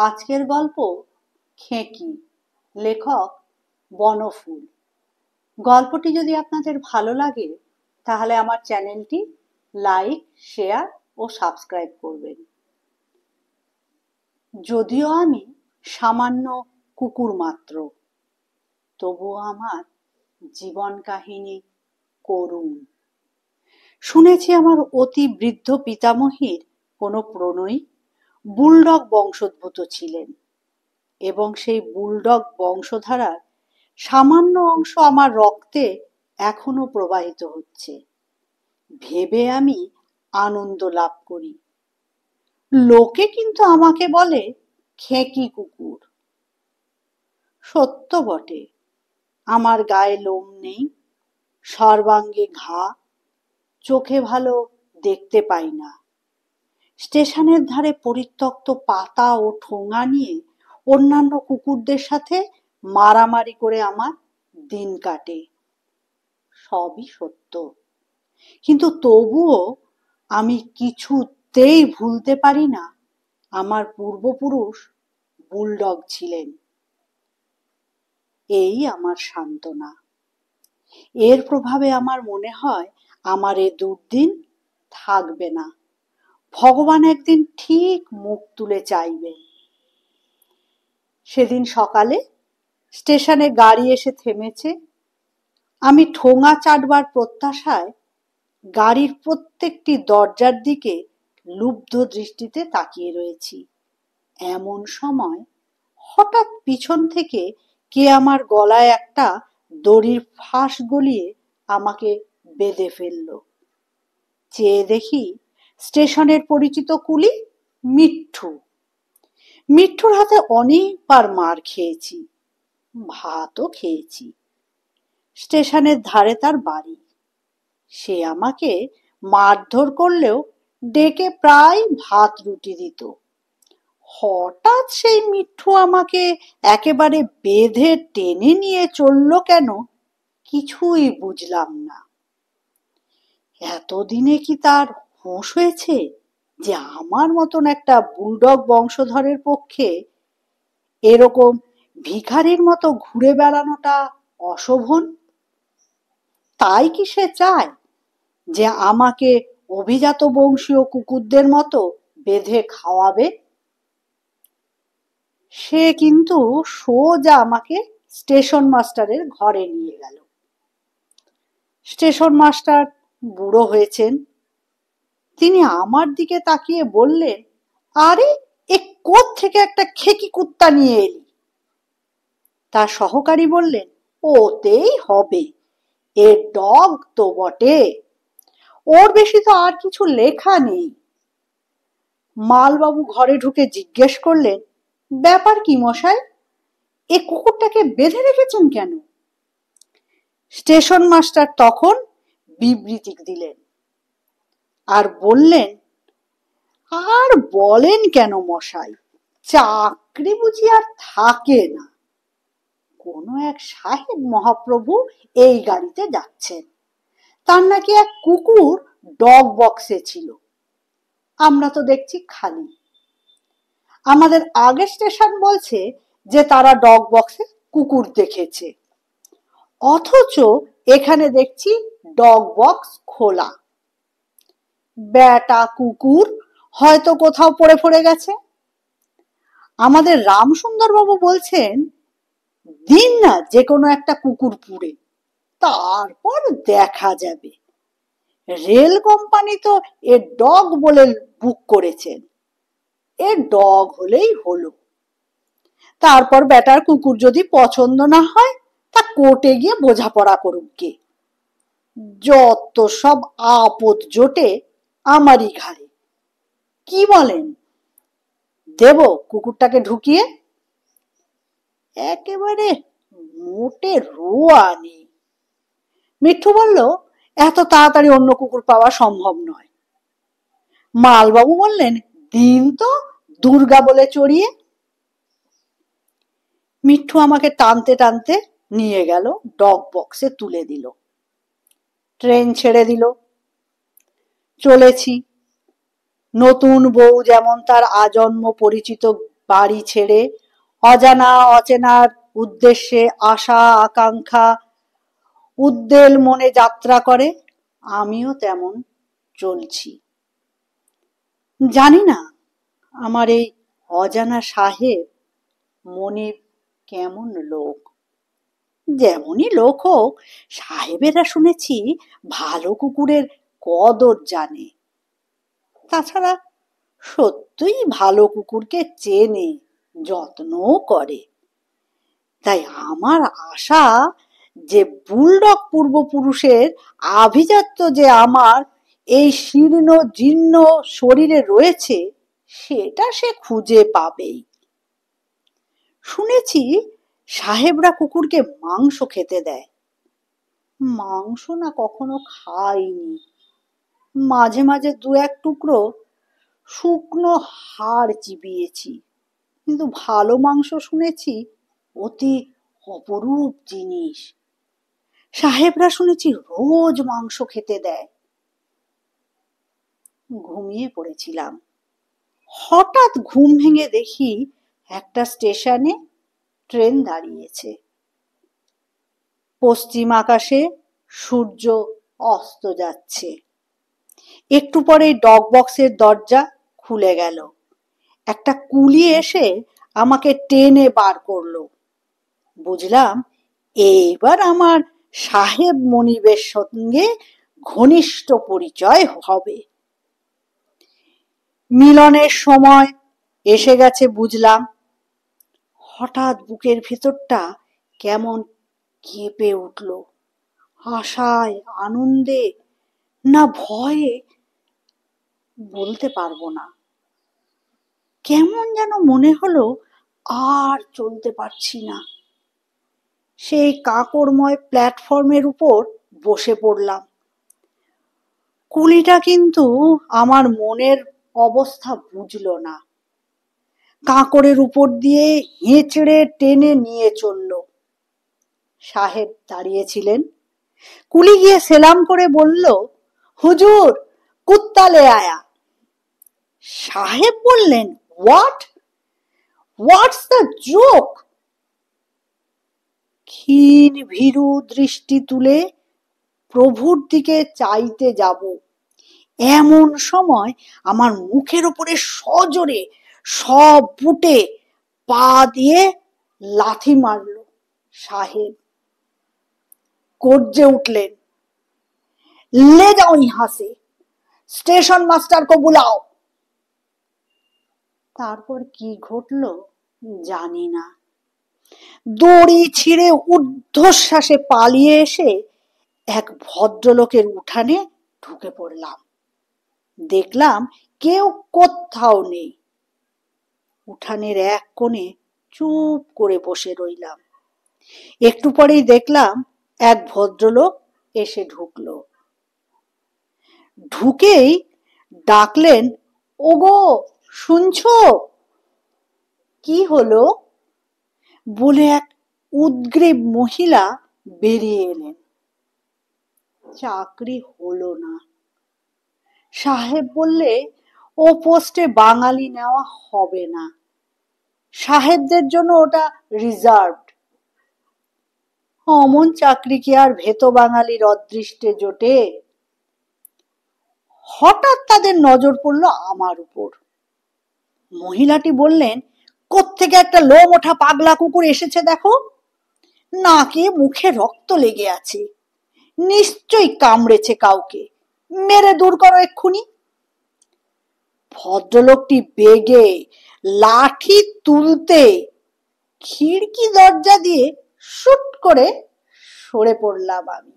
আজকের গল্প খেঁকি, লেখক বনফুল। গল্পটি যদি আপনাদের ভালো লাগে তাহলে আমার চ্যানেলটি লাইক, শেয়ার ও সাবস্ক্রাইব করবেন। যদিও আমি সামান্য কুকুর মাত্র, তবুও আমার জীবন কাহিনী করুণ। শুনেছি আমার অতি বৃদ্ধ পিতামহীর কোনো প্রণয়ী বুলডগ বংশোদ্ভূত ছিলেন এবং সেই বুলডগ বংশধারার সামান্য অংশ আমার রক্তে এখনো প্রবাহিত হচ্ছে ভেবে আমি আনন্দ লাভ করি। লোকে কিন্তু আমাকে বলে খেঁকি কুকুর। সত্য বটে, আমার গায়ে লোম নেই, সর্বাঙ্গে ঘা, চোখে ভালো দেখতে পাই না। স্টেশনের ধারে পরিত্যক্ত পাতা ও ঠোঙা নিয়ে অন্যান্য কুকুরদের সাথে মারামারি করে আমার দিন কাটে। সবই সত্য, কিন্তু তবুও আমি কিছুতেই ভুলতে পারি না আমার পূর্বপুরুষ বুলডগ ছিলেন। এই আমার সান্ত্বনা। এর প্রভাবে আমার মনে হয় আমার এ দুর্দিন থাকবে না। ভগবান একদিন ঠিক মুখ তুলে চাইবেন। সেদিন সকালে স্টেশনে গাড়ি এসে থেমেছে। আমি ঠোঙা চাটবার প্রত্যাশায় গাড়ির প্রত্যেকটি দরজার দিকে লুব্ধ দৃষ্টিতে তাকিয়ে রয়েছি। এমন সময় হঠাৎ পিছন থেকে কে আমার গলায় একটা দড়ির ফাঁস গলিয়ে আমাকে বেঁধে ফেলল। চেয়ে দেখি স্টেশনের পরিচিত কুলি মিঠু। মিঠুর হাতে অনেকবার মার খেয়েছি, ভাতও খেয়েছি। স্টেশনের ধারে তার বাড়ি। সে আমাকে মারধর করলেও ডেকে প্রায় ভাত রুটি দিত। হঠাৎ সেই মিঠু আমাকে একেবারে বেঁধে টেনে নিয়ে চলল কেন, কিছুই বুঝলাম না। এতদিনে কি তার হুঁশ হয়েছে যে আমার মতন একটা বুলডগ বংশধরের পক্ষে এরকম ভিখারির মতো ঘুরে বেড়ানোটা অশোভন? তাই কি সে চায় যে আমাকে অভিজাত বংশীয় কুকুরদের মতো বেঁধে খাওয়াবে? সে কিন্তু সোজা আমাকে স্টেশন মাস্টারের ঘরে নিয়ে গেল। স্টেশন মাস্টার বুড়ো হয়েছেন। তিনি আমার দিকে তাকিয়ে বললেন, আরে এ কোত্থেকে একটা খেকি কুত্তা নিয়ে এলি? তার সহকারী বললেন, ওতেই হবে, এ ডগ তো বটে, ওর বেশি তো আর কিছু লেখা নেই। মালবাবু ঘরে ঢুকে জিজ্ঞেস করলেন, ব্যাপার কি মশাই, এ কুকুরটাকে বেঁধে রেখেছেন কেন? স্টেশন মাস্টার তখন বিবৃতি দিলেন আর বললেন, আর বলেন কেন মশাই, চাকরি বুঝি আর থাকে না। কোনো এক সাহেব মহাপ্রভু এই গাড়িতে যাচ্ছেন। তার নাকি এক কুকুর ডগ বক্সে ছিল। আমরা তো দেখছি খালি। আমাদের আগের স্টেশন বলছে যে তারা ডগ বক্সে কুকুর দেখেছে, অথচ এখানে দেখছি ডগ বক্স খোলা। বেটা কুকুর হয়তো কোথাও পড়ে পড়ে গেছে। আমাদের রামসুন্দর বাবু বলছেন, দিন না যে কোনো একটা কুকুর পুড়ে, তারপর দেখা যাবে। রেল কোম্পানি তো এ ডগ বলে বুক করেছেন, এ ডগ হলেই হলো। তারপর বেটার কুকুর যদি পছন্দ না হয় তা কোর্টে গিয়ে বোঝাপড়া করুক গে। যত সব আপদ জোটে আমারই ঘাড়ে। কি বলেন, দেব কুকুরটাকে ঢুকিয়ে? একেবারে মোটে রোয়া নেই। মিঠু বলল, এত তাড়াতাড়ি অন্য কুকুর পাওয়া সম্ভব নয়। মালবাবু বললেন, দিন তো দুর্গা বলে চড়িয়ে। মিঠু আমাকে টানতে টানতে নিয়ে গেল, ডগ বক্সে তুলে দিল। ট্রেন ছেড়ে দিল। চলেছি। নতুন বউ যেমন তার আজন্ম পরিচিত বাড়ি ছেড়ে অজানা অচেনার উদ্দেশ্যে আশা আকাঙ্ক্ষা উদ্বেল মনে যাত্রা করে, আমিও তেমন চলছি। জানি না আমার এই অজানা সাহেব মনিব কেমন লোক। যেমনই লোক হোক, সাহেবেরা শুনেছি ভালো কুকুরের কদর জানে। তাছাড়া সত্যই ভালো কুকুরকে চেনে, যত্নও করে। তাই আমার আশা যে বুলডগ পূর্বপুরুষের আভিজাত্য যে আমার এই শীর্ণ জীর্ণ শরীরে রয়েছে, সেটা সে খুঁজে পাবেই। শুনেছি সাহেবরা কুকুরকে মাংস খেতে দেয়। মাংস না কখনো খাইনি। মাঝে মাঝে দু এক টুকরো শুকনো হাড় চিবিয়েছি, কিন্তু ভালো মাংস শুনেছি অতি অপরূপ জিনিস। সাহেবরা শুনেছি রোজ মাংস খেতে দেয়। ঘুমিয়ে পড়েছিলাম। হঠাৎ ঘুম ভেঙে দেখি একটা স্টেশনে ট্রেন দাঁড়িয়েছে। পশ্চিম আকাশে সূর্য অস্ত যাচ্ছে। একটু পরেই ডগ বক্সের দরজা খুলে গেল। একটা কুলি এসে আমাকে টেনে বার করলো। বুঝলাম এইবার আমার সাহেব মনিবের সঙ্গে ঘনিষ্ঠ পরিচয় হবে। মিলনের সময় এসে গেছে বুঝলাম। হঠাৎ বুকের ভেতরটা কেমন কেঁপে উঠল, আশায় আনন্দে না ভয়ে বলতে পারবো না। কেমন যেন মনে হলো আর চলতে পারছি না। সেই কাঁকড়ময় প্ল্যাটফর্মের উপর বসে পড়লাম। কুলিটা কিন্তু আমার মনের অবস্থা বুঝলো না। কাঁকড়ের উপর দিয়ে হেঁচড়ে টেনে নিয়ে চলল। সাহেব দাঁড়িয়েছিলেন। কুলি গিয়ে সেলাম করে বলল, হুজুর কুত্তা লে আয়া। সাহেব বললেন, হোয়াটস দ্য জোক? ক্ষীণ ভীরু দৃষ্টি তুলে প্রভুর দিকে চাইতে যাব, এমন সময় আমার মুখের উপরে সজোরে সব বুটে পা দিয়ে লাথি মারল সাহেব। গর্জে উঠলেন, ले जाओ यहां से, স্টেশন মাস্টার কো বুলাও। তারপর কি ঘটল জানি না। দড়ি ছিঁড়ে ঊর্ধ্বশ্বাসে পালিয়ে এসে এক ভদ্রলোকের উঠানে ঢুকে পড়লাম। দেখলাম কেউ কোথাও নেই। উঠানের এক কোণে চুপ করে বসে রইলাম। একটু পরেই দেখলাম এক ভদ্রলোক এসে ঢুকলো। ঢুকেই ডাকলেন, ওগো শুনছো? কি হলো বলে এক উদ্গ্রীব মহিলা বেরিয়ে এলেন। চাকরি হলো না। সাহেব বললে ও পোস্টে বাঙালি নেওয়া হবে না, সাহেবদের জন্য ওটা রিজার্ভড। অমন চাকরি কি আর ভেতো বাঙালির অদৃষ্টে জোটে? হঠাৎ তাদের নজর পড়ল আমার উপর। মহিলাটি বললেন, কোত্থেকে একটা লোম ওঠা পাগলা কুকুর এসেছে দেখো, নাকে মুখে রক্ত লেগে আছে, নিশ্চয়ই কামড়েছে কাউকে, মেরে দূর করো এক্ষুনি। ভদ্রলোকটি বেগে লাঠি তুলতে খিড়কি দরজা দিয়ে শুট করে সরে পড়লাম আমি।